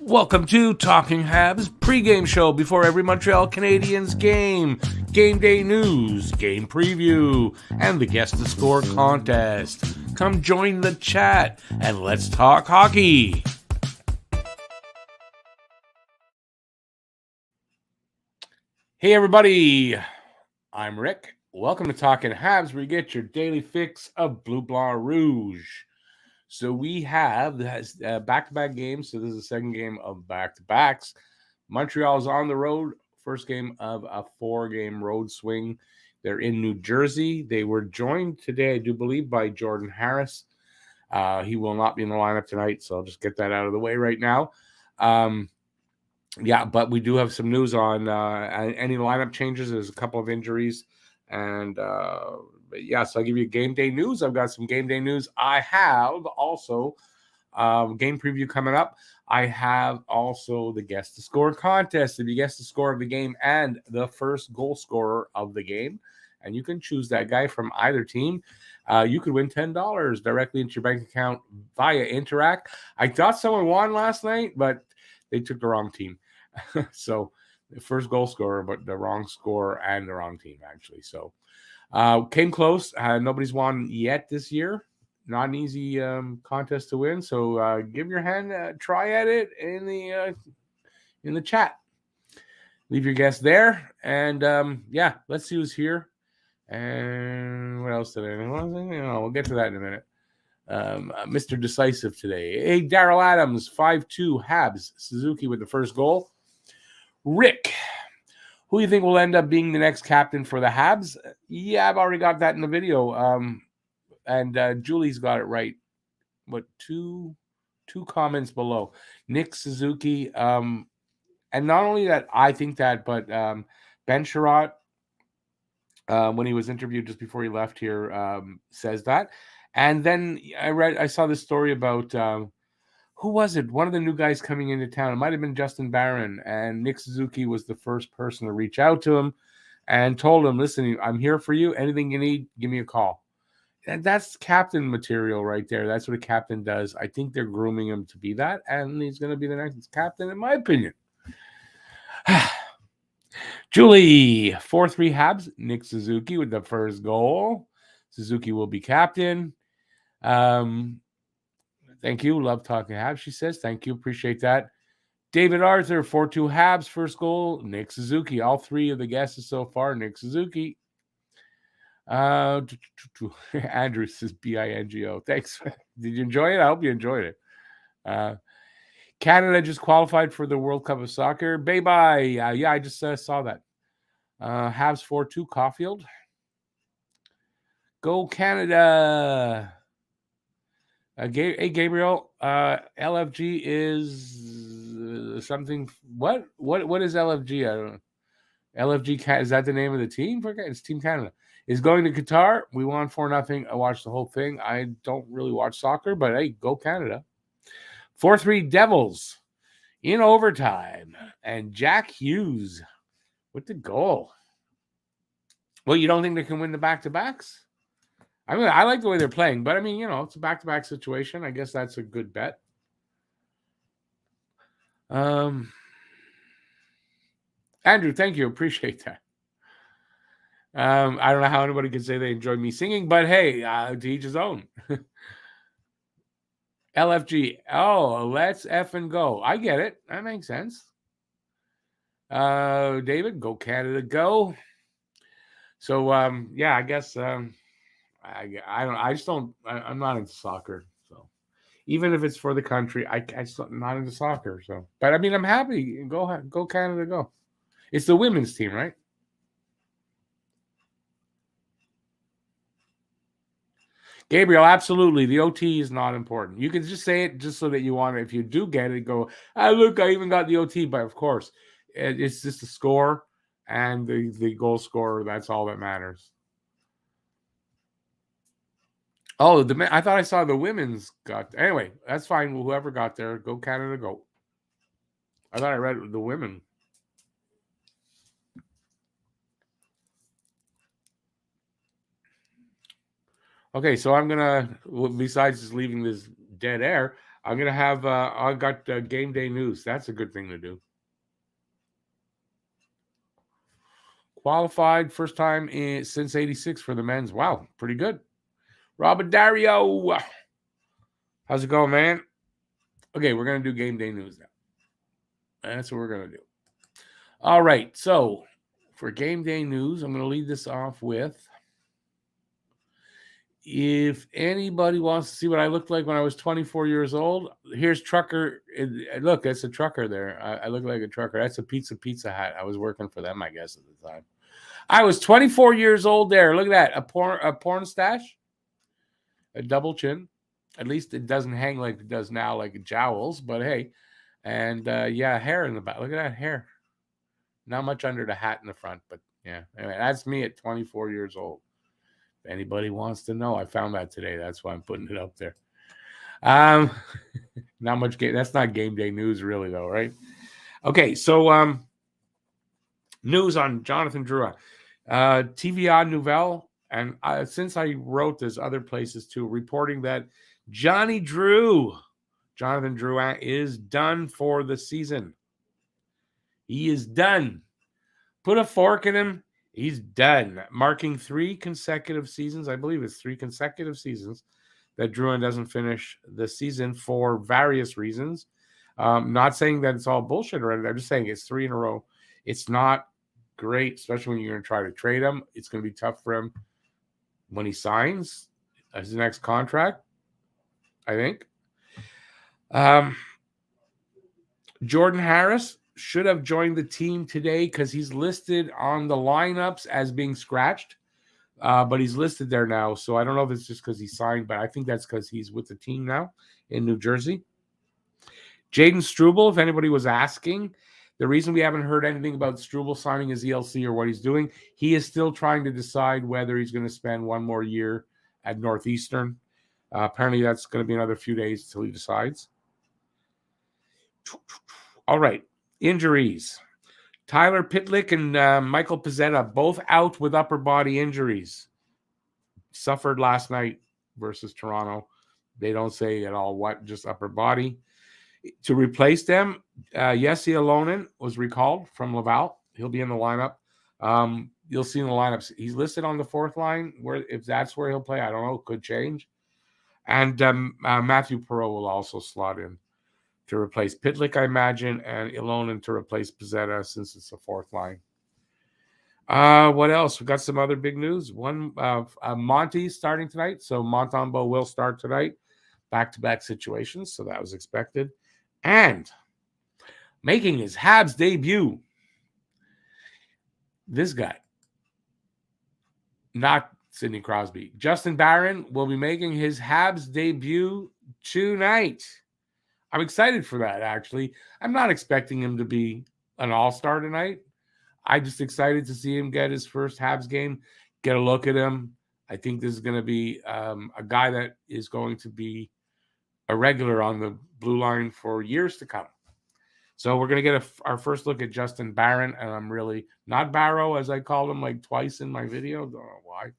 Welcome to Talking Habs pregame show before every Montreal Canadiens game. Game day news, game preview, and the Guess the Score contest. Come join the chat and let's talk hockey. Hey everybody, I'm Rick. Welcome to Talking Habs, where you get your daily fix of Bleu Blanc Rouge. So we have back-to-back games. So this is the second game of back-to-backs. Montreal's on the road. First game of a 4-game road swing. They're in New Jersey. They were joined today, I do believe, by Jordan Harris. He will not be in the lineup tonight, so I'll just get that out of the way right now. But we do have some news on any lineup changes. There's a couple of injuries. And so I'll give you game day news. I've got some game day news. I have also game preview coming up. I have also the Guess the Score contest. If you guess the score of the game and the first goal scorer of the game, and you can choose that guy from either team, you could win $10 directly into your bank account via Interact. I thought someone won last night, but they took the wrong team. So the first goal scorer, but the wrong score and the wrong team, actually. So came close. Nobody's won yet this year. Not an easy contest to win. So give your hand a try at it in the chat. Leave your guess there. And let's see who's here. And what else today? We'll get to that in a minute. Mr. Decisive today. Hey, Daryl Adams, 5-2 Habs. Suzuki with the first goal. Rick, who do you think will end up being the next captain for the Habs? Yeah, I've already got that in the video. And Julie's got it right. But two comments below. Nick Suzuki. And not only that, I think that, but Ben Sherratt, when he was interviewed just before he left here, says that. And then I saw this story about who was it? One of the new guys coming into town. It might have been Justin Barron, and Nick Suzuki was the first person to reach out to him and told him, "Listen, I'm here for you. Anything you need, give me a call." And that's captain material right there. That's what a captain does. I think they're grooming him to be that, and he's going to be the next captain, in my opinion. Julie, 4-3 Habs. Nick Suzuki with the first goal. Suzuki will be captain. Thank you. Love talking Habs, she says. Thank you. Appreciate that. David Arthur, 4-2 Habs. First goal, Nick Suzuki. All three of the guesses so far, Nick Suzuki. Andrew says BINGO. Thanks. Did you enjoy it? I hope you enjoyed it. Canada just qualified for the World Cup of Soccer. Bye-bye. I just saw that. Habs 4-2 Caulfield. Go Canada. Hey, Gabriel, LFG is something. What is LFG? I don't know. LFG, is that the name of the team? It's Team Canada. Is going to Qatar. We won 4-0. I watched the whole thing. I don't really watch soccer, but hey, go Canada. 4-3 Devils in overtime. And Jack Hughes with the goal. Well, you don't think they can win the back-to-backs? I mean, I like the way they're playing, but I mean, it's a back-to-back situation. I guess that's a good bet. Andrew, thank you. Appreciate that. I don't know how anybody can say they enjoy me singing, but hey, to each his own. LFG. Oh, let's effing go. I get it. That makes sense. David, go Canada, go. So, I guess I'm not into soccer. So even if it's for the country, I'm not into soccer. So, but I mean, I'm happy. Go Canada, go. It's the women's team, right? Gabriel, absolutely. The OT is not important. You can just say it just so that you want it. If you do get it, go, look, I even got the OT. But of course, it's just the score and the goal scorer. That's all that matters. Oh, I thought I saw the women's got. Anyway, that's fine. Whoever got there, go Canada, go. I thought I read the women. Okay, so I'm going to, besides just leaving this dead air, I'm going to have, I got game day news. That's a good thing to do. Qualified first time since 86 for the men's. Wow, pretty good. Robert Dario. How's it going, man? Okay, we're going to do game day news now. That's what we're going to do. All right, so for game day news, I'm going to lead this off with, if anybody wants to see what I looked like when I was 24 years old, here's Trucker. Look, that's a trucker there. I look like a trucker. That's a Pizza Hut. I was working for them, I guess, at the time. I was 24 years old there. Look at that. A porn stash, a double chin. At least it doesn't hang like it does now, like jowls, but hey. And yeah, hair in the back. Look at that hair. Not much under the hat in the front, but yeah. Anyway, that's me at 24 years old. If anybody wants to know, I found that today. That's why I'm putting it up there. Not much game. That's not game day news, really, though, right? Okay, so news on Jonathan Drouin. TVA Nouvelle, and since I wrote this, other places too, reporting that Jonathan Drouin is done for the season. He is done. Put a fork in him. He's done. Marking 3 consecutive seasons. I believe it's 3 consecutive seasons that Drouin doesn't finish the season for various reasons. Not saying that it's all bullshit or anything. I'm just saying it's 3 in a row. It's not great, especially when you're going to try to trade him. It's going to be tough for him when he signs his next contract, I think. Jordan Harris should have joined the team today because he's listed on the lineups as being scratched, but he's listed there now. So I don't know if it's just because he signed, but I think that's because he's with the team now in New Jersey. Jaden Struble, if anybody was asking, the reason we haven't heard anything about Struble signing his ELC or what he's doing, he is still trying to decide whether he's going to spend one more year at Northeastern. Apparently that's going to be another few days until he decides. All right. Injuries. Tyler Pitlick and Michael Pezzetta both out with upper body injuries. Suffered last night versus Toronto. They don't say at all what, just upper body. To replace them, Jesse Alonen was recalled from Laval. He'll be in the lineup. You'll see in the lineups. He's listed on the 4th line. Where if that's where he'll play, I don't know. Could change. And Matthew Perreault will also slot in to replace Pitlick, I imagine, and Ilonen to replace Pezzetta since it's the 4th line. What else? We've got some other big news. One, Monty's starting tonight, so Montembeault will start tonight. Back-to-back situations, so that was expected. And making his Habs debut, this guy, not Sidney Crosby. Justin Barron will be making his Habs debut tonight. I'm excited for that, actually. I'm not expecting him to be an all-star tonight. I'm just excited to see him get his first Habs game, get a look at him. I think this is going to be a guy that is going to be a regular on the blue line for years to come. So we're going to get our first look at Justin Barron, and I'm really not Barrow, as I called him like twice in my video. Don't know why.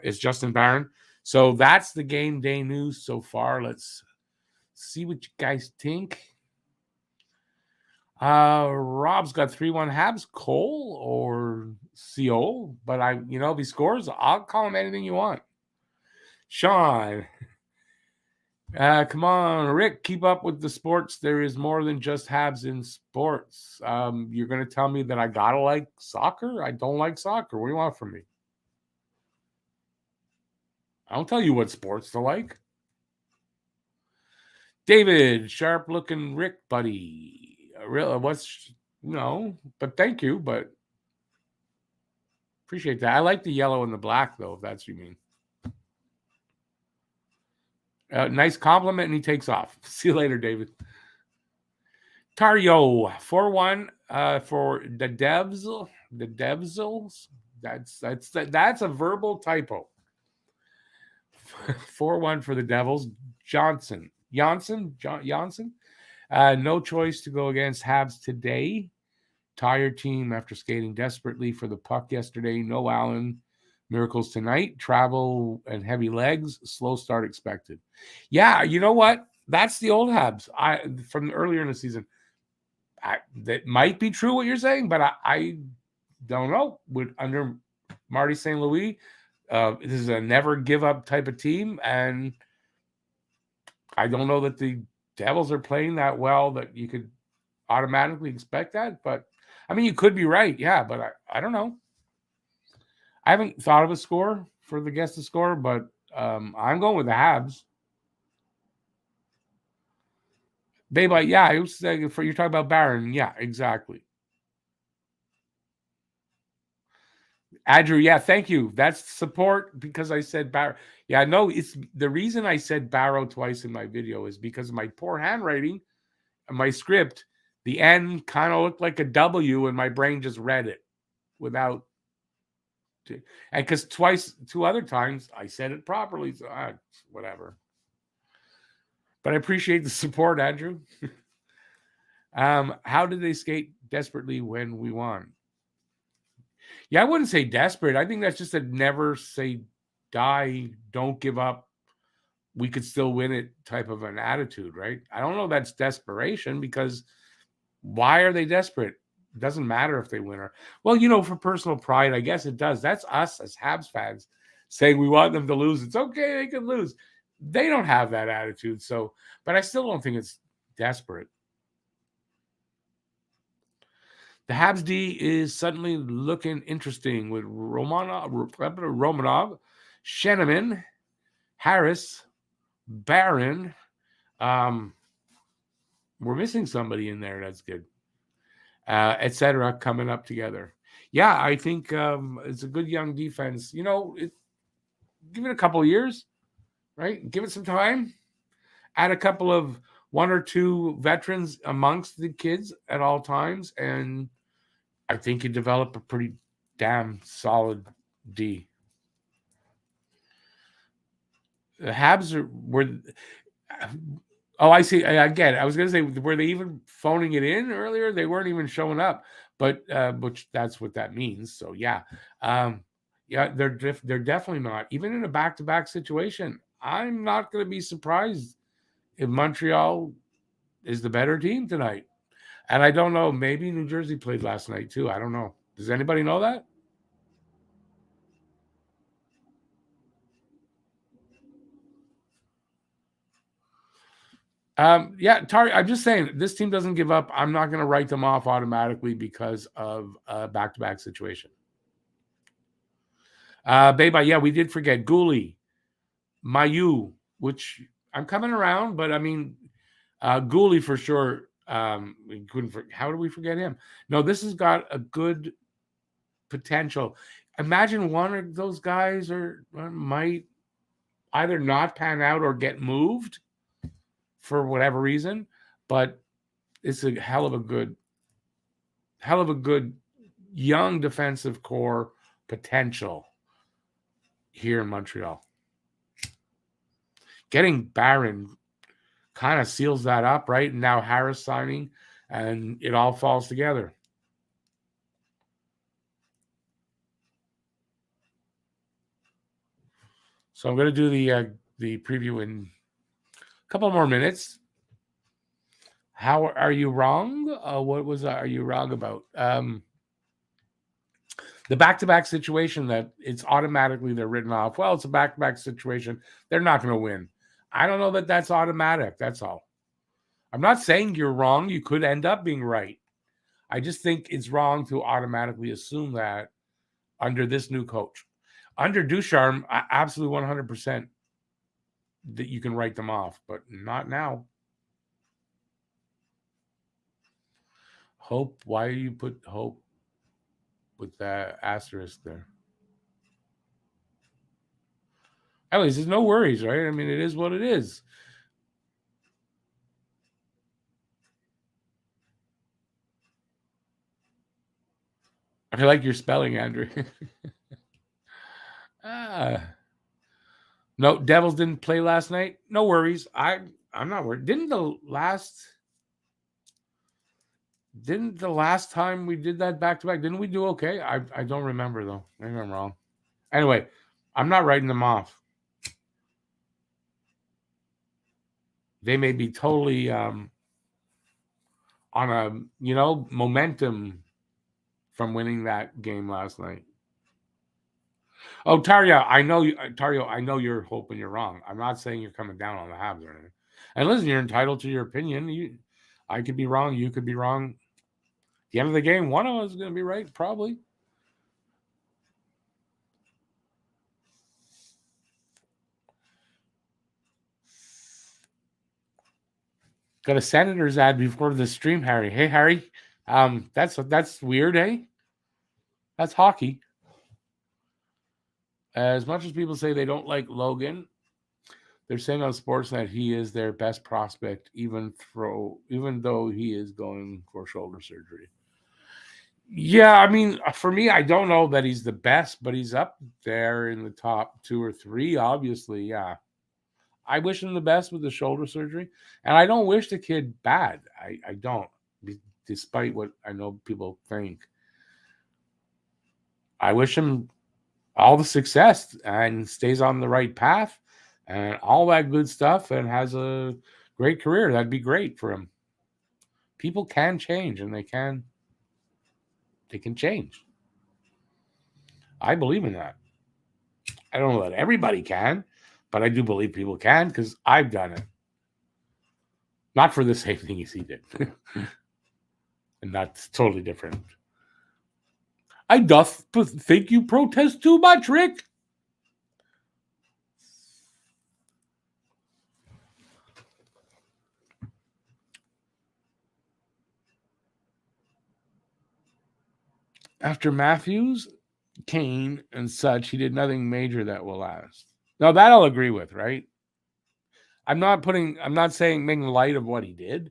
It's Justin Barron. So that's the game day news so far. Let's see what you guys think. Rob's got 3-1 Habs. Cole or CO, but if he scores, I'll call him anything you want. Sean. Come on, Rick, keep up with the sports. There is more than just Habs in sports. You're going to tell me that I got to like soccer? I don't like soccer. What do you want from me? I'll tell you what sports to like. David, sharp-looking Rick, buddy. But thank you, but appreciate that. I like the yellow and the black, though, if that's what you mean. Nice compliment, and he takes off. See you later, David. Tario, 4-1 for the Devs. The Devsels. That's a verbal typo. 4-1 for the Devils. Janssen. No choice to go against Habs today. Tired team after skating desperately for the puck yesterday. No Allen. Miracles tonight. Travel and heavy legs. Slow start expected. Yeah, you know what? That's the old Habs. From earlier in the season. That might be true what you're saying, but I don't know. Under Marty St. Louis, this is a never give up type of team, and I don't know that the Devils are playing that well that you could automatically expect that. But I mean, you could be right, yeah. But I don't know. I haven't thought of a score for the guess to score, but I'm going with the Habs. Babe, yeah, I was saying for you're talking about Barron. Yeah, exactly. Andrew, yeah, thank you. That's support because I said Barrow. Yeah, no, it's the reason I said Barrow twice in my video is because of my poor handwriting and my script. The N kind of looked like a W, and my brain just read it without. And because two other times, I said it properly. So whatever. But I appreciate the support, Andrew. How did they skate desperately when we won? Yeah, I wouldn't say desperate. I think that's just a never say die, don't give up. We could still win it type of an attitude, right? I don't know if that's desperation because why are they desperate? It doesn't matter if they win or well, for personal pride, I guess it does. That's us as Habs fans saying we want them to lose. It's okay, they can lose. They don't have that attitude. So, but I still don't think it's desperate. The Habs D is suddenly looking interesting with Romanov, Sheneman, Harris, Barron. We're missing somebody in there. That's good. Etc. coming up together. Yeah, I think it's a good young defense. Give it a couple of years, right? Give it some time. Add a couple of one or two veterans amongst the kids at all times, and I think you develop a pretty damn solid D. The Habs were. Oh, I see. Again, I was going to say, were they even phoning it in earlier? They weren't even showing up, but which that's what that means. So yeah, yeah, they're definitely not. Even in a back-to-back situation, I'm not going to be surprised if Montreal is the better team tonight. And I don't know. Maybe New Jersey played last night too. I don't know. Does anybody know that? Yeah, I'm just saying this team doesn't give up. I'm not going to write them off automatically because of a back-to-back situation. Beba, yeah, we did forget Gooley, Mayu, which I'm coming around, but I mean, Gooley for sure. We couldn't. How did we forget him? No, this has got a good potential. Imagine one of those guys might either not pan out or get moved for whatever reason, but it's a hell of a good young defensive core potential here in Montreal. Getting Barron kind of seals that up, right? And now Harris signing, and it all falls together. So I'm going to do the preview in a couple more minutes. How are you wrong? What was are you wrong about? The back-to-back situation that it's automatically they're written off. Well, it's a back-to-back situation. They're not going to win. I don't know that that's automatic. That's all. I'm not saying you're wrong. You could end up being right. I just think it's wrong to automatically assume that under this new coach. Under Ducharme, absolutely 100% that you can write them off, but not now. Hope. Why do you put hope with that asterisk there? At least there's no worries, right? I mean, it is what it is. I like your spelling, Andrew. No, Devils didn't play last night. No worries. I'm not worried. Didn't the last time we did that back to back, didn't we do okay? I don't remember though. Maybe I'm wrong. Anyway, I'm not writing them off. they may be totally on a momentum from winning that game last night. Oh, Tario, I know you're hoping you're wrong. I'm not saying you're coming down on the Habs or anything. And listen, you're entitled to your opinion. I could be wrong. You could be wrong. At the end of the game, one of us is going to be right, probably. Got a Senators ad before the stream, Harry. Hey, Harry. That's weird, eh? That's hockey. As much as people say they don't like Logan, they're saying on Sportsnet he is their best prospect, even though he is going for shoulder surgery. Yeah, I mean, for me, I don't know that he's the best, but he's up there in the top 2 or 3, obviously. Yeah. I wish him the best with the shoulder surgery. And I don't wish the kid bad. I don't, despite what I know people think. I wish him all the success and stays on the right path and all that good stuff and has a great career. That'd be great for him. People can change and they can change. I believe in that. I don't know that everybody can, but I do believe people can because I've done it. Not for the same thing as he did. And that's totally different. I doth think you protest too much, Rick. After Matthews, Kane, and such, he did nothing major that will last. Now that I'll agree with, right? I'm not saying making light of what he did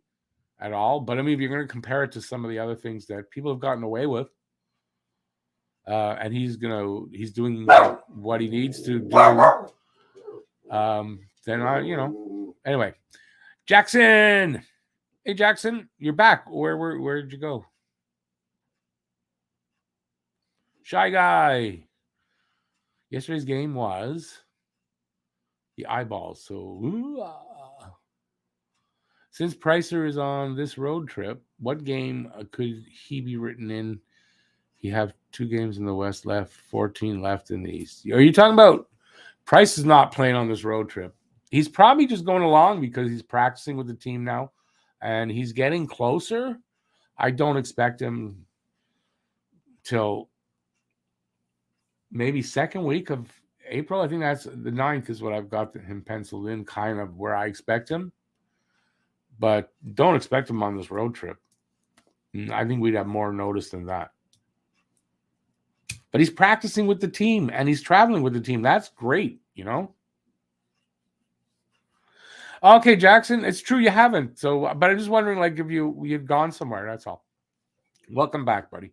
at all, but I mean, if you're going to compare it to some of the other things that people have gotten away with, and he's doing what he needs to do, then anyway, Jackson. Hey, Jackson, you're back. Where did you go? Shy guy. Yesterday's game was the eyeballs. So, since Pricer is on this road trip, what game could he be written in? He have 2 games in the West left, 14 left in the East. Are you talking about Price is not playing on this road trip? He's probably just going along because he's practicing with the team now, and he's getting closer. I don't expect him till maybe second week of April. I think that's the 9th is what I've got him penciled in, kind of where I expect him. But don't expect him on this road trip. I think we'd have more notice than that. But he's practicing with the team and he's traveling with the team. That's great, Okay, Jackson, it's true you haven't. So, but I'm just wondering, like, if you've gone somewhere. That's all. Welcome back, buddy.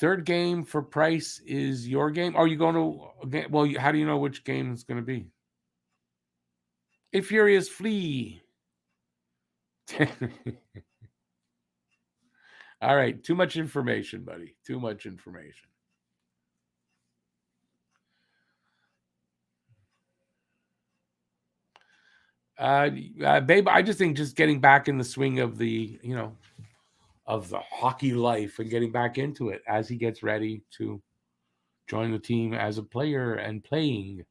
Third game for Price is your game. Are you going to? Well, how do you know which game it's going to be? A Furious Flea. All right, too much information, buddy. Too much information. Babe, I just think just getting back in the swing of the, of the hockey life and getting back into it as he gets ready to join the team as a player and playing.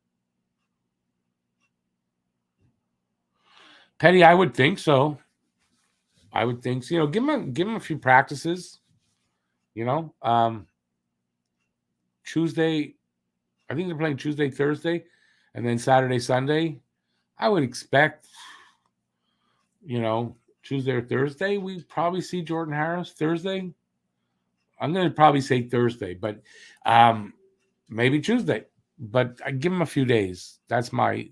Petty, I would think so. Give him a few practices. Tuesday, I think they're playing Tuesday, Thursday, and then Saturday, Sunday. I would expect, Tuesday or Thursday, we probably see Jordan Harris. Thursday, I'm going to probably say Thursday, but maybe Tuesday. But I give him a few days. That's my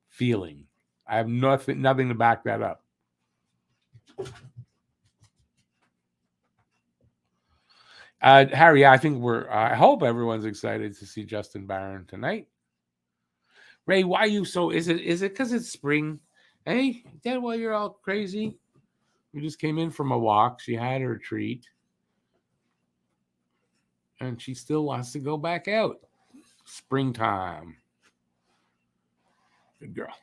feeling. I have nothing to back that up. Harry, I think I hope everyone's excited to see Justin Barron tonight. Ray, why are you so? Is it because it's spring? Hey, is that why you're all crazy? We just came in from a walk. She had her treat. And she still wants to go back out. Springtime. Good girl.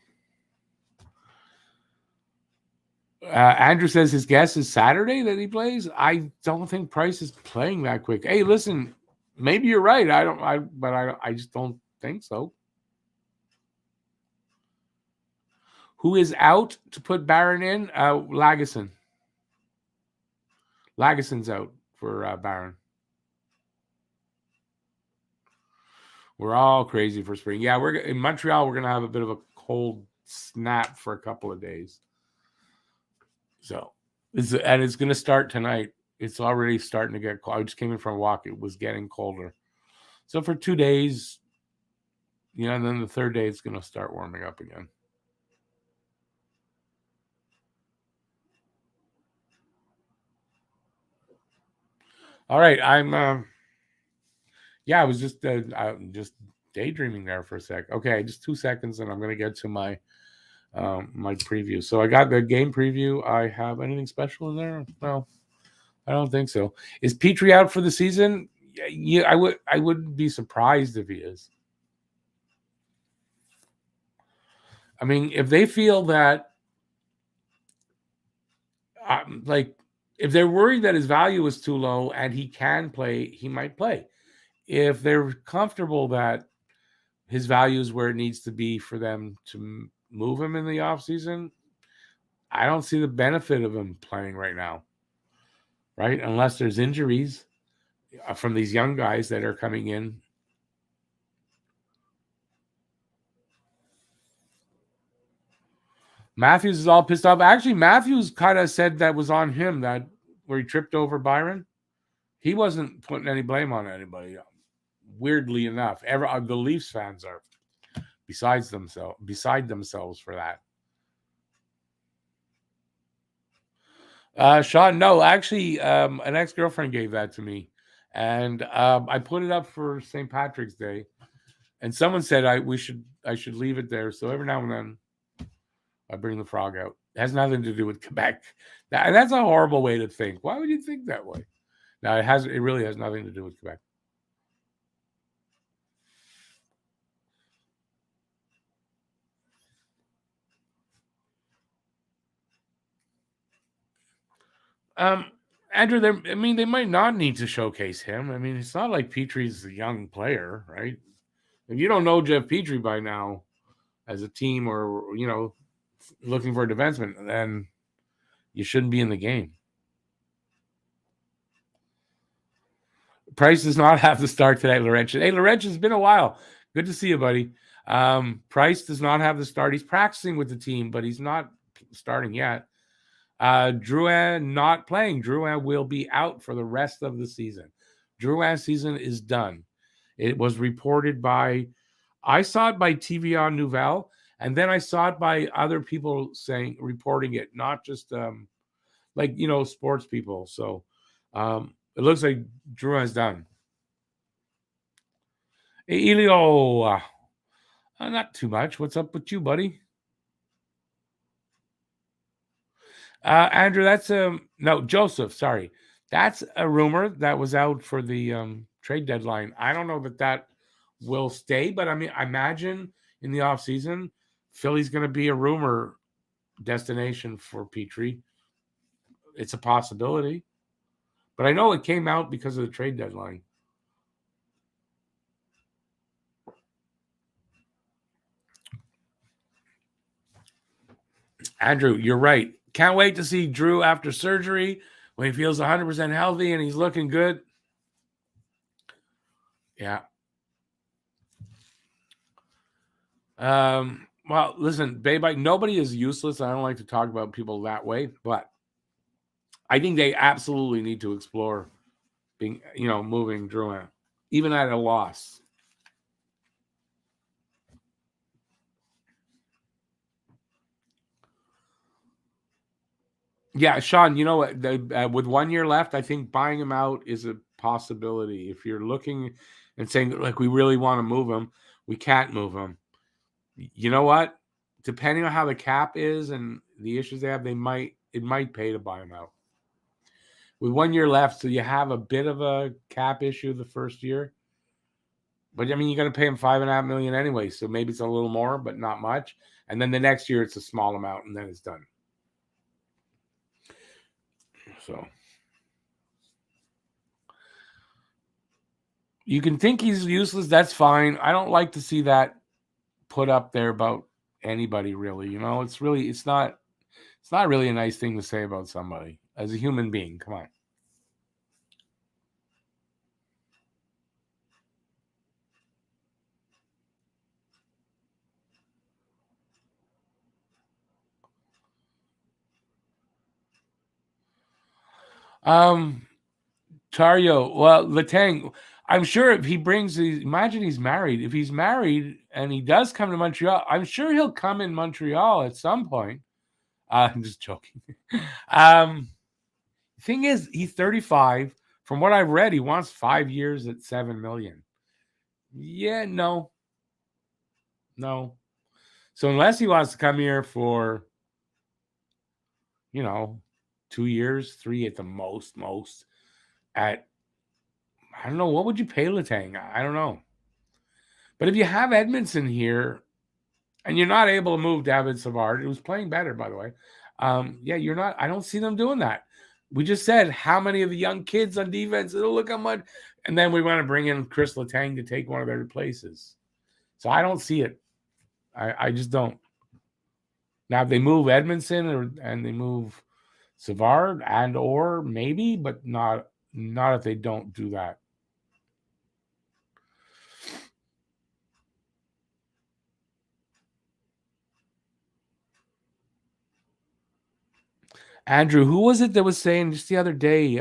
Andrew says his guess is Saturday that he plays. I don't think Price is playing that quick. Hey, listen, maybe you're right. I just don't think so. Who is out to put Barron in? Lagesson. Lagesson's out for Barron. We're all crazy for spring. Yeah, we're in Montreal. We're gonna have a bit of a cold snap for a couple of days. So, it's gonna start tonight. It's already starting to get cold. I just came in from a walk. It was getting colder. So for 2 days, and then the third day it's gonna start warming up again. All right, I'm. I was just daydreaming there for a sec. Okay, just 2 seconds, and I'm gonna get to my preview. So I got the game preview. I have anything special in there? No, I don't think so. Is Petrie out for the season? Yeah, I wouldn't be surprised if he is. I mean, if they feel that, if they're worried that his value is too low and he can play, he might play. If they're comfortable that his value is where it needs to be for them to move him in the offseason, I don't see the benefit of him playing right now, right? Unless there's injuries from these young guys that are coming in. Matthews is all pissed off. Actually, Matthews kind of said that was on him, that where he tripped over Byron. He wasn't putting any blame on anybody. Weirdly enough, the Leafs fans are beside themselves for that. Sean, no, actually, an ex-girlfriend gave that to me, and I put it up for St. Patrick's Day, and someone said I should leave it there. So every now and then, I bring the frog out. It has nothing to do with Quebec, and that's a horrible way to think. Why would you think that way? Now it really has nothing to do with Quebec. Andrew, they might not need to showcase him. I mean, it's not like Petrie's a young player, right? If you don't know Jeff Petrie by now as a team, or looking for a defenseman, then you shouldn't be in the game. Price does not have to start today, Laurentian. Hey, Laurentian, it's been a while. Good to see you, buddy. Price does not have the start. He's practicing with the team, but he's not starting yet. Drouin not playing. Drouin will be out for the rest of the season. Drouin's season is done. It was reported I saw it by TVA Nouvelle, and then I saw it by other people reporting it, not just sports people. So it looks like Drouin's done. Hey, Elio, not too much. What's up with you, buddy? Andrew, that's no, Joseph, sorry. That's a rumor that was out for the trade deadline. I don't know that will stay, but I mean, I imagine in the offseason, Philly's going to be a rumor destination for Petrie. It's a possibility. But I know it came out because of the trade deadline. Andrew, you're right. Can't wait to see Drew after surgery when he feels 100% healthy and he's looking good. Yeah. Well, listen, Babe, nobody is useless. I don't like to talk about people that way, but I think they absolutely need to explore moving Drew in, even at a loss. Yeah, Sean, you know what? With 1 year left, I think buying him out is a possibility. If you're looking and saying, like, we really want to move him, we can't move him. You know what? Depending on how the cap is and the issues they have, it might pay to buy him out. With 1 year left, so you have a bit of a cap issue the first year. But I mean, you got to pay him $5.5 million anyway, so maybe it's a little more, but not much. And then the next year it's a small amount, and then it's done. So you can think he's useless. That's fine. I don't like to see that put up there about anybody, really. You know, it's not really a nice thing to say about somebody as a human being. Come on. Tario, well, Letang, I'm sure if he brings imagine he's married. If he's married and he does come to Montreal, I'm sure he'll come in Montreal at some point. I'm just joking. um, thing is, he's 35. From what I've read, he wants 5 years at $7 million. Yeah, no. So unless he wants to come here for, 2 years, 3 at the most, at I don't know, what would you pay Letang? I don't know. But if you have Edmondson here and you're not able to move David Savard, who's playing better, by the way, you're not. I don't see them doing that. We just said how many of the young kids on defense, it'll look how much, and then we want to bring in Chris Letang to take one of their places. So I don't see it. I just don't. Now, if they move Edmondson and they move Savard or maybe, but not if they don't do that. Andrew, who was it that was saying just the other day?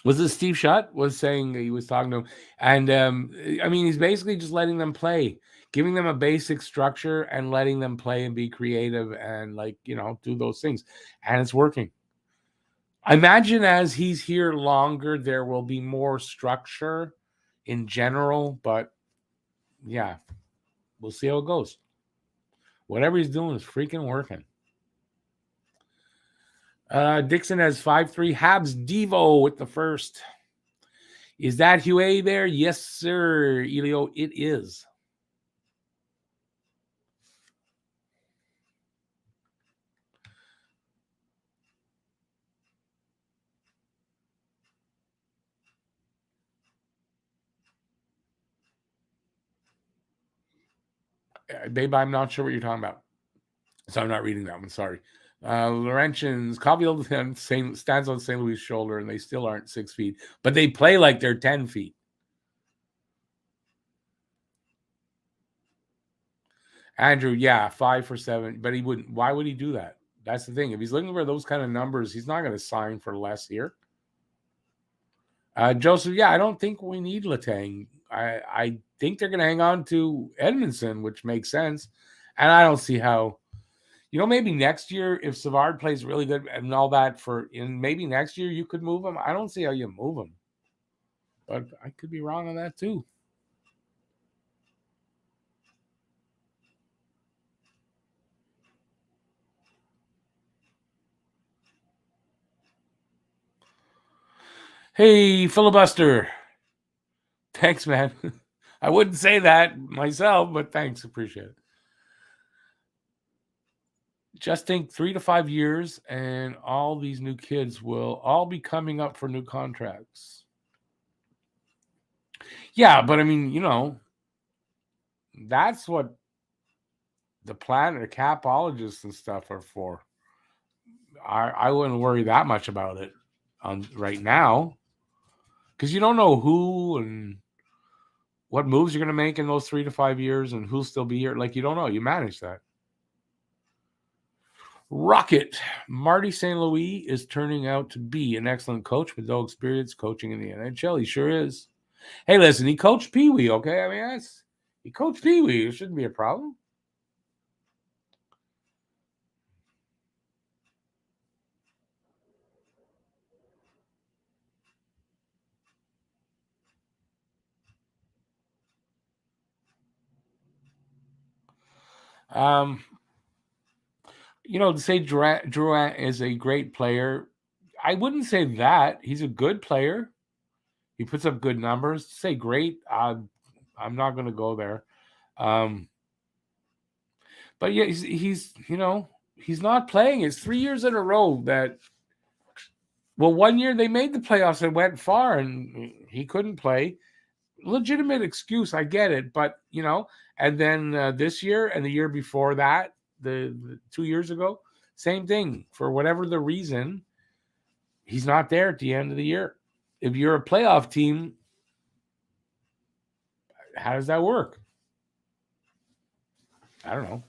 Was it Steve Shutt was saying he was talking to him? And I mean, he's basically just letting them play, giving them a basic structure and letting them play and be creative and do those things. And it's working. I imagine as he's here longer, there will be more structure in general, but yeah, we'll see how it goes. Whatever he's doing is freaking working. Dixon has 5-3. Habs Devo with the first. Is that Huey there? Yes, sir. Elio, it is. Babe, I'm not sure what you're talking about. So I'm not reading that one. Sorry. Laurentians, Caulfield stands on St. Louis' shoulder, and they still aren't 6 feet, but they play like they're 10 feet. Andrew, 5 for 7, but he wouldn't. Why would he do that? That's the thing. If he's looking for those kind of numbers, he's not going to sign for less here. Joseph, I don't think we need Letang. I think they're going to hang on to Edmondson, which makes sense. And I don't see how, maybe next year, if Savard plays really good and all that maybe next year you could move him. I don't see how you move him. But I could be wrong on that too. Hey, filibuster. Thanks, man. I wouldn't say that myself, but thanks. Appreciate it. Just think 3 to 5 years and all these new kids will all be coming up for new contracts. Yeah, but I mean, that's what the planet or capologists and stuff are for. I wouldn't worry that much about it right now because you don't know who and what moves you're going to make in those 3 to 5 years and who'll still be here. You don't know. You manage that. Rocket. Marty St. Louis is turning out to be an excellent coach with no experience coaching in the NHL. He sure is. Hey, listen, he coached Pee Wee, okay? I mean, he coached Pee Wee. It shouldn't be a problem. To say Drouin is a great player, I wouldn't say that. He's a good player. He puts up good numbers. To say great, I'm not going to go there. But yeah, he's he's not playing. It's 3 years in a row that. Well, 1 year they made the playoffs and went far, and he couldn't play. Legitimate excuse, I get it, but and then this year and the year before that, the 2 years ago, same thing. For whatever the reason, he's not there at the end of the year. If you're a playoff team, how does that work? I don't know.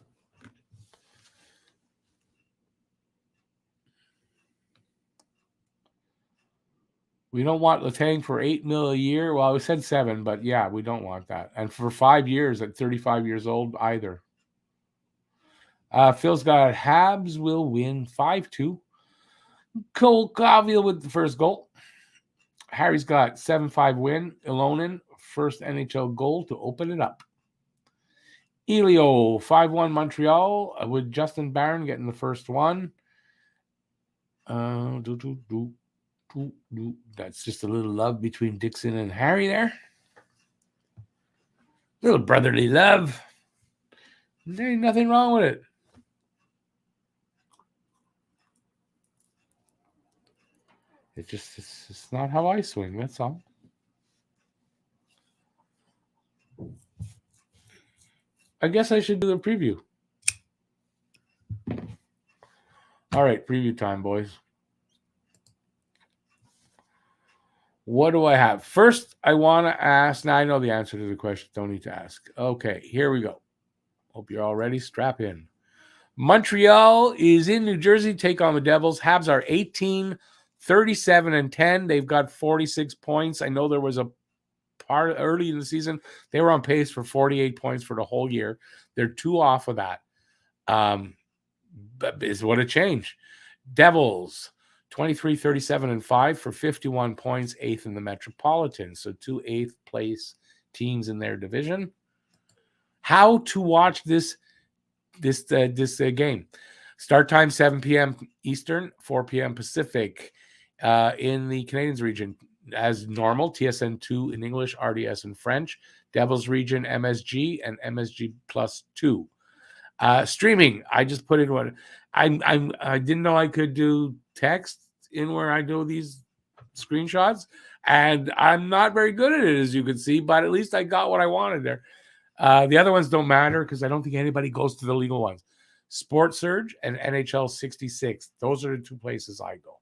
We don't want Letang for $8 million a year. Well, we said 7, but yeah, we don't want that. And for 5 years at 35 years old, either. Phil's got Habs will win 5-2. Cole Caulfield with the first goal. Harry's got 7-5 win. Ilonen, first NHL goal to open it up. Elio, 5-1 Montreal with Justin Barron getting the first one. That's just a little love between Dixon and Harry there. Little brotherly love. There ain't nothing wrong with it. It's not how I swing, that's all. I guess I should do the preview. All right, preview time, boys. What do I have? First, I want to ask. Now, I know the answer to the question. Don't need to ask. Okay, here we go. Hope you're all ready. Strap in. Montreal is in New Jersey. Take on the Devils. Habs are 18, 37, and 10. They've got 46 points. I know there was a part early in the season. They were on pace for 48 points for the whole year. They're 2 off of that. But is what a change. Devils, 23, 37, and 5 for 51 points, 8th in the Metropolitan. So 2 8th place teams in their division. How to watch this game? Start time 7 p.m. Eastern, 4 p.m. Pacific in the Canadiens region. As normal, TSN 2 in English, RDS in French. Devils region, MSG and MSG plus 2. Streaming, I just put in one. I didn't know I could do text in where I do these screenshots, and I'm not very good at it, as you can see, but at least I got what I wanted there. The other ones don't matter because I don't think anybody goes to the legal ones. Sports Surge and NHL 66. Those are the 2 places I go.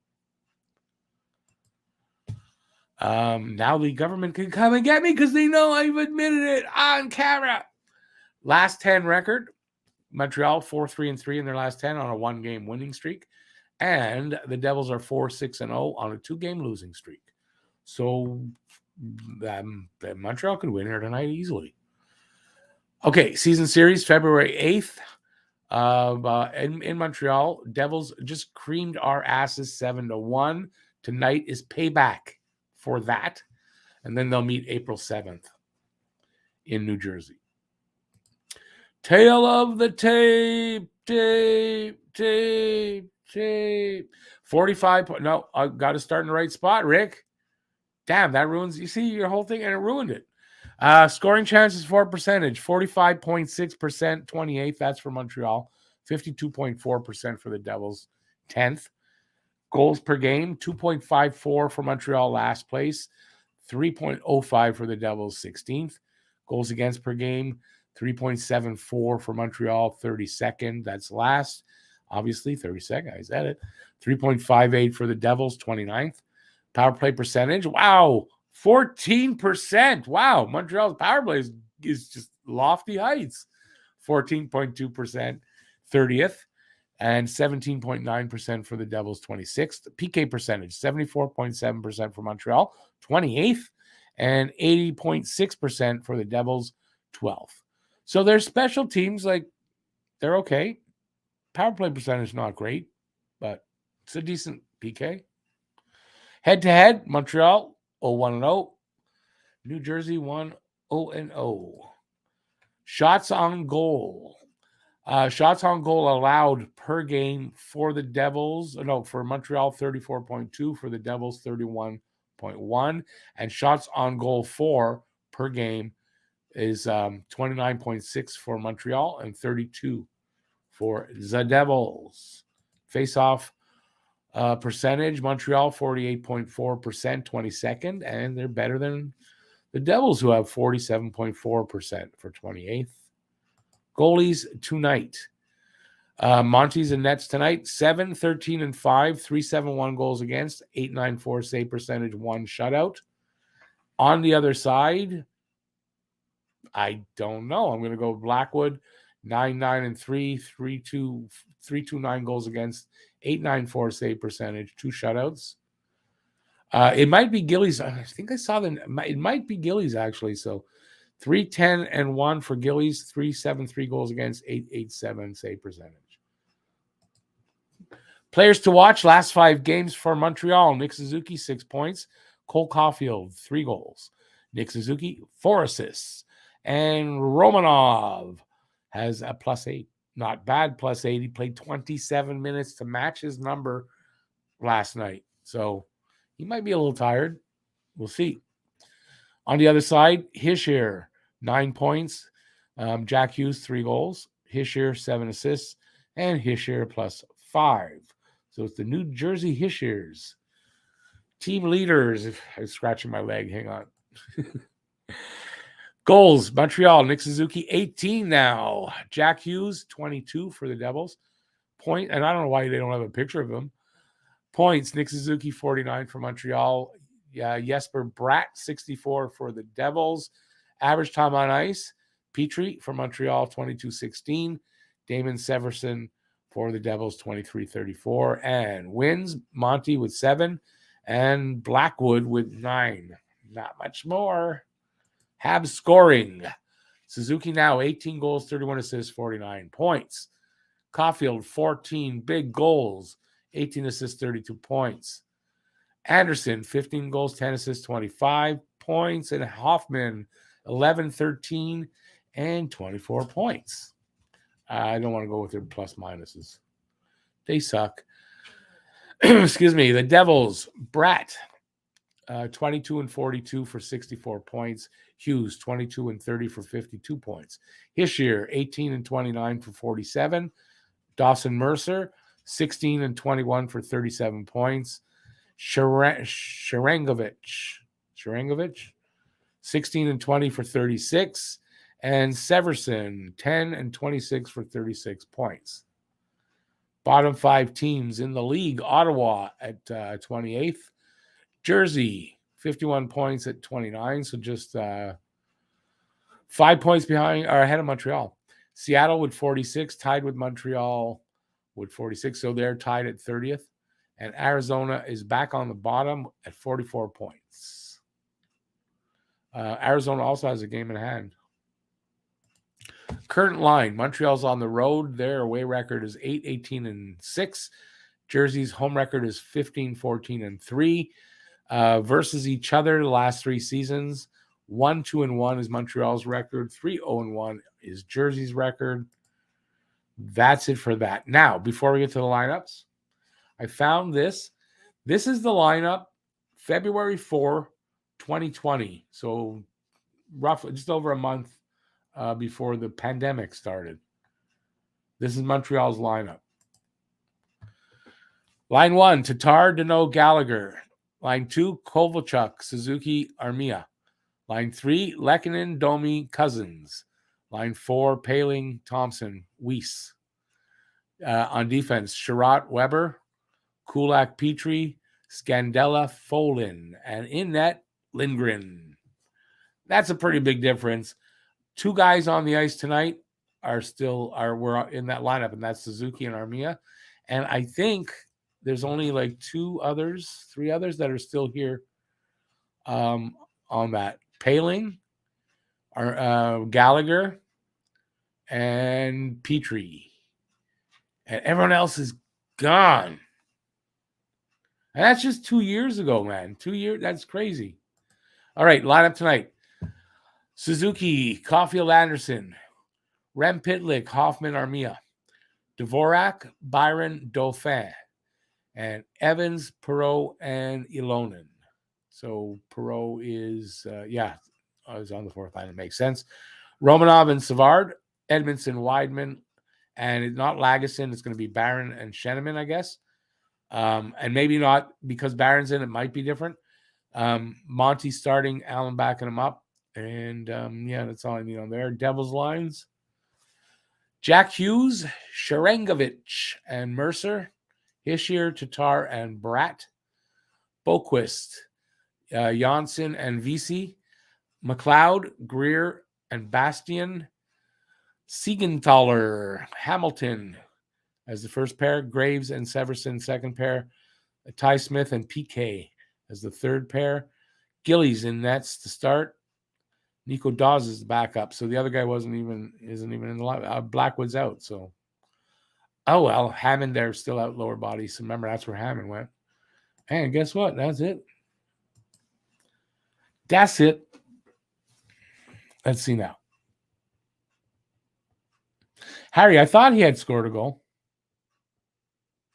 Now the government can come and get me because they know I've admitted it on camera. Last 10 record. Montreal 4-3-3 in their last 10 on a 1-game winning streak. And the Devils are 4-6-0 on a 2-game losing streak. So Montreal could win here tonight easily. Okay, season series, February 8th. In Montreal, Devils just creamed our asses 7-1. Tonight is payback for that. And then they'll meet April 7th in New Jersey. Tail of the tape. 45. No, I got to start in the right spot, Rick. Damn, that ruins. You see your whole thing, and it ruined it. Scoring chances for percentage, 45.6%, 28th. That's for Montreal. 52.4% for the Devils, 10th. Goals per game, 2.54 for Montreal, last place. 3.05 for the Devils, 16th. Goals against per game, 3.74 for Montreal, 32nd. That's last. Obviously, 32nd. I said it. 3.58 for the Devils, 29th. Power play percentage. Wow. 14%. Wow. Montreal's power play is just lofty heights. 14.2%, 30th. And 17.9% for the Devils, 26th. PK percentage, 74.7% for Montreal, 28th. And 80.6% for the Devils, 12th. So their special teams, they're okay. Power play percentage not great, but it's a decent PK. Head-to-head, Montreal 0-1-0. New Jersey 1-0-0. Shots on goal. Shots on goal allowed per game for the Devils. No, for Montreal, 34.2. For the Devils, 31.1. And shots on goal for per game is 29.6 for Montreal and 32 for the Devils. Face-off percentage, Montreal 48.4%, 22nd, and they're better than the Devils, who have 47.4% for 28th. Goalies tonight. Monty's and Nets tonight, 7, 13, and 5, 3.71 goals against, 8.94 save percentage, 1 shutout. On the other side, I don't know. I'm going to go Blackwood, 9, 9, and 3, 3.29 goals against, 8.94 save percentage, 2 shutouts. It might be Gillies. I think I saw it might be Gillies, actually. So 3.10 and 1 for Gillies, 3.73 goals against, 8.87 save percentage. Players to watch, last 5 games for Montreal. Nick Suzuki, 6 points. Cole Caulfield, 3 goals. Nick Suzuki, 4 assists. And Romanov has a +8. Not bad, +8. He played 27 minutes to match his number last night. So he might be a little tired. We'll see. On the other side, Hischier, 9 points. Jack Hughes, 3 goals. Hischier, 7 assists. And Hischier +5. So it's the New Jersey Hischiers. Team leaders. I'm scratching my leg. Hang on. Goals, Montreal, Nick Suzuki, 18 now. Jack Hughes, 22 for the Devils. And I don't know why they don't have a picture of him. Points, Nick Suzuki, 49 for Montreal. Jesper Bratt, 64 for the Devils. Average time on ice, Petrie for Montreal, 22-16. Damon Severson for the Devils, 23-34. And wins, Monty with 7. And Blackwood with 9. Not much more. Habs scoring. Suzuki now 18 goals, 31 assists, 49 points. Caulfield, 14 big goals, 18 assists, 32 points. Anderson, 15 goals, 10 assists, 25 points. And Hoffman, 11, 13, and 24 points. I don't want to go with their plus minuses. They suck. Excuse me. The Devils, Bratt, 22 and 42 for 64 points. Hughes, 22 and 30 for 52 points. Hischier, 18 and 29 for 47. Dawson Mercer, 16 and 21 for 37 points. Sharangovich, 16 and 20 for 36. And Severson, 10 and 26 for 36 points. Bottom 5 teams in the league, Ottawa at 28th. Jersey, 51 points at 29, so just 5 points behind or ahead of Montreal. Seattle with 46, tied with Montreal with 46, so they're tied at 30th. And Arizona is back on the bottom at 44 points. Arizona also has a game in hand. Current line, Montreal's on the road. Their away record is 8, 18, and 6. Jersey's home record is 15, 14, and 3. Versus each other the last 3 seasons. 1, 2, and 1 is Montreal's record. 3, 0, and 1 is Jersey's record. That's it for that. Now, before we get to the lineups, I found this. This is the lineup February 4, 2020. So roughly just over a month before the pandemic started. This is Montreal's lineup. Line 1, Tatar, Deneau, Gallagher. Line 2, Kovalchuk, Suzuki, Armia. Line 3, Lehkonen, Domi, Cousins. Line 4, Paling, Thompson, Weiss. On defense, Sherratt, Weber, Kulak, Petrie, Scandella, Folin. And in net, Lindgren. That's a pretty big difference. 2 guys on the ice tonight were in that lineup, and that's Suzuki and Armia. And I think there's only like 3 others that are still here on that. Paling, Gallagher, and Petrie. And everyone else is gone. And that's just 2 years ago, man. 2 years, that's crazy. All right, lineup tonight. Suzuki, Caulfield, Anderson, Rem Pitlick, Hoffman, Armia, Dvorak, Byron, Dauphin, and Evans, Perreault, and Ilonen. So Perreault is, is on the fourth line. It makes sense. Romanov and Savard, Edmondson, Weidman, and it's not Lagesson. It's going to be Barron and Sheneman, I guess. And maybe not because Barron's in, it might be different. Monty starting, Allen backing him up. And that's all I need on there. Devils lines. Jack Hughes, Sharangovich, and Mercer. Hischier, Tatar, and Bratt. Boquist, Janssen, and Vesey. McLeod, Greer, and Bastian. Siegenthaler, Hamilton as the first pair. Graves and Severson, second pair. Ty Smith and PK as the third pair. Gillies in nets to start. Nico Dawes is the backup, so the other guy isn't even in the line. Blackwood's out, so Hammond there still out lower body. So remember, that's where Hammond went. And guess what? That's it. That's it. Let's see now. Harry, I thought he had scored a goal.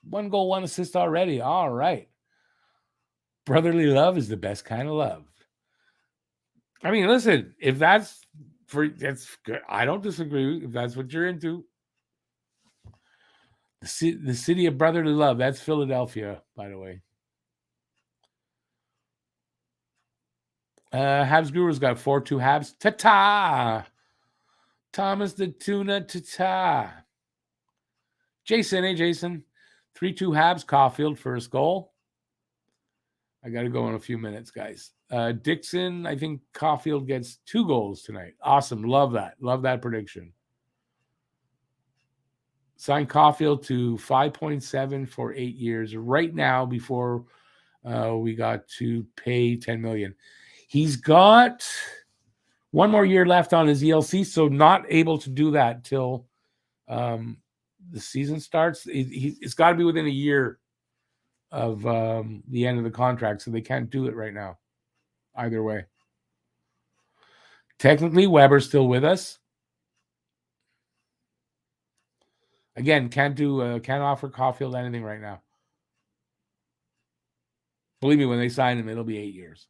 1 goal, 1 assist already. All right. Brotherly love is the best kind of love. I mean, listen, if that's good. I don't disagree if that's what you're into. The city of brotherly love. That's Philadelphia, by the way. Habs Guru's got 4-2 Habs. Ta-ta! Thomas the Tuna, ta-ta. Jason, hey, Jason. 3-2 Habs, Caulfield, first goal. I got to go in a few minutes, guys. Dixon, I think Caulfield gets 2 goals tonight. Awesome. Love that. Love that prediction. Signed Caulfield to 5.7 for 8 years right now before we got to pay $10 million. He's got 1 more year left on his ELC, so not able to do that till the season starts. It's got to be within a year of the end of the contract, so they can't do it right now. Either way. Technically, Weber's still with us. Again, can't offer Caulfield anything right now. Believe me, when they sign him, it'll be 8 years.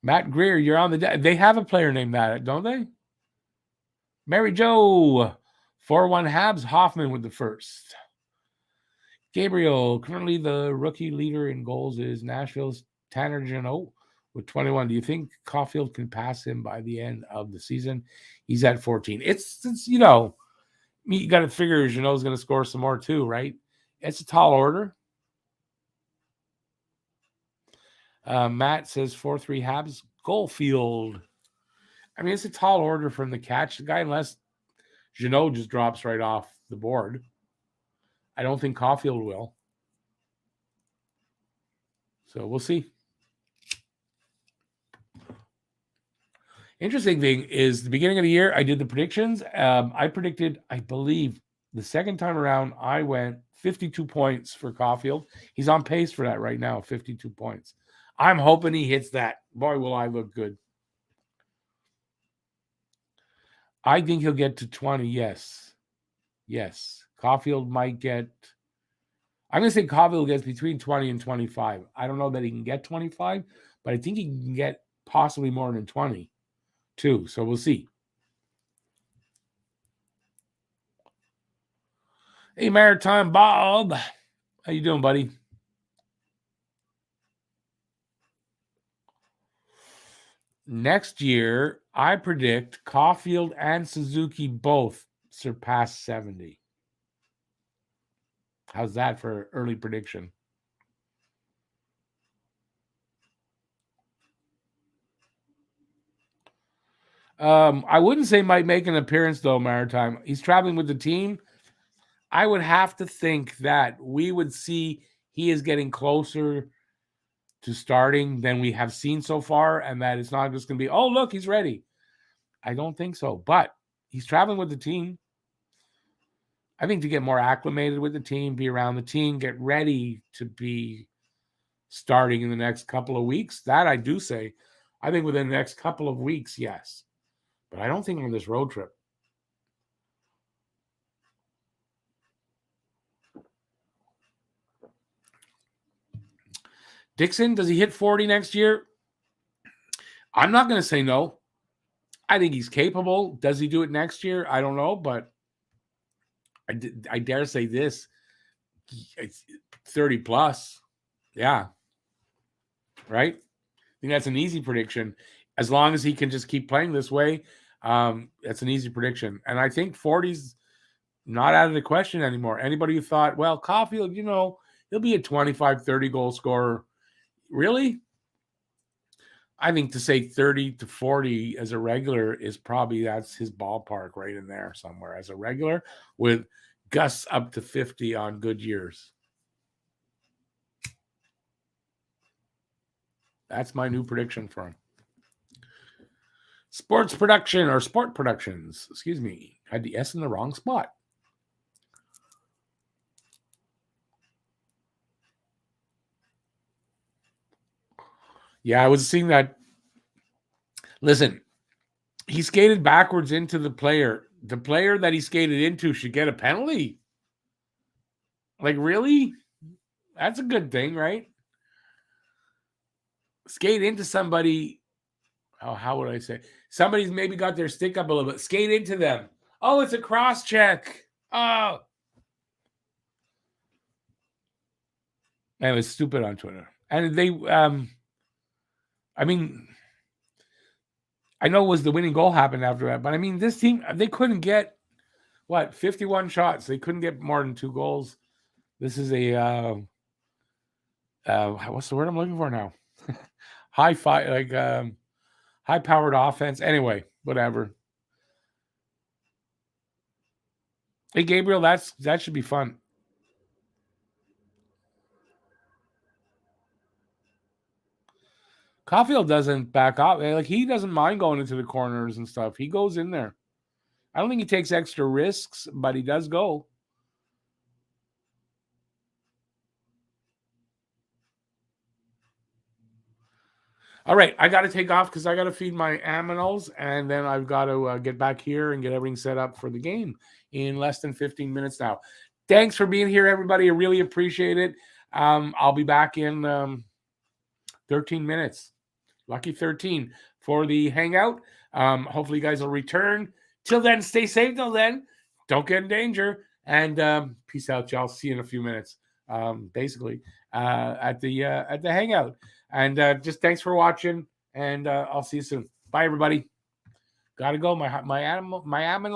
Matt Greer, you're on the. They have a player named that, don't they? Mary Jo, 4-1 Habs. Hoffman with the first. Gabriel, currently the rookie leader in goals is Nashville's Tanner Jeannot with 21. Do you think Caulfield can pass him by the end of the season? He's at 14. It's you got to figure Jeannot's going to score some more too, right? It's a tall order. Matt says 4-3 Habs. Goalfield. I mean, it's a tall order from the catch. The guy, unless Jeannot just drops right off the board. I don't think Caulfield will. So we'll see. Interesting thing is the beginning of the year, I did the predictions. I predicted, I believe, the second time around, I went 52 points for Caulfield. He's on pace for that right now, 52 points. I'm hoping he hits that. Boy, will I look good. I think he'll get to 20, yes. Yes. Caulfield might get... I'm going to say Caulfield gets between 20 and 25. I don't know that he can get 25, but I think he can get possibly more than 20, too. So we'll see. Hey, Maritime Bob. How you doing, buddy? Next year, I predict Caulfield and Suzuki both surpass 70. How's that for early prediction? I wouldn't say might make an appearance, though, Maritime. He's traveling with the team. I would have to think that we would see he is getting closer to starting than we have seen so far, and that it's not just going to be, oh, look, he's ready. I don't think so, but he's traveling with the team. I think to get more acclimated with the team, be around the team, get ready to be starting in the next couple of weeks, that I do say. I think within the next couple of weeks, yes. But I don't think on this road trip. Dixon, does he hit 40 next year? I'm not going to say no. I think he's capable. Does he do it next year? I don't know, but I dare say this. It's 30 plus. Yeah. Right? I think that's an easy prediction. As long as he can just keep playing this way, that's an easy prediction. And I think 40's not out of the question anymore. Anybody who thought, well, Caulfield, he'll be a 25, 30 goal scorer. Really? I think to say 30 to 40 as a regular is probably that's his ballpark right in there somewhere as a regular with gusts up to 50 on good years. That's my new prediction for him. Sport productions. Excuse me. Had the S in the wrong spot. Yeah, I was seeing that. Listen, he skated backwards into the player. The player that he skated into should get a penalty. Like, really? That's a good thing, right? Skate into somebody. Oh, how would I say? Somebody's maybe got their stick up a little bit. Skate into them. Oh, it's a cross check. Oh. And it was stupid on Twitter. And they, I mean, I know it was the winning goal happened after that, but I mean, this team, they couldn't get, 51 shots. They couldn't get more than 2 goals. This is a, what's the word I'm looking for now? High-powered offense. Anyway, whatever. Hey, Gabriel, that should be fun. Caulfield doesn't back off. Like, he doesn't mind going into the corners and stuff. He goes in there. I don't think he takes extra risks, but he does go. All right, I got to take off because I got to feed my aminals, and then I've got to get back here and get everything set up for the game in less than 15 minutes now. Thanks for being here, everybody. I really appreciate it. I'll be back in 13 minutes. Lucky 13 for the hangout. Hopefully you guys will return. Till then, stay safe. Till then, don't get in danger. And peace out, y'all. See you in a few minutes. Basically, at the hangout. And just thanks for watching. And I'll see you soon. Bye, everybody. Gotta go. My animal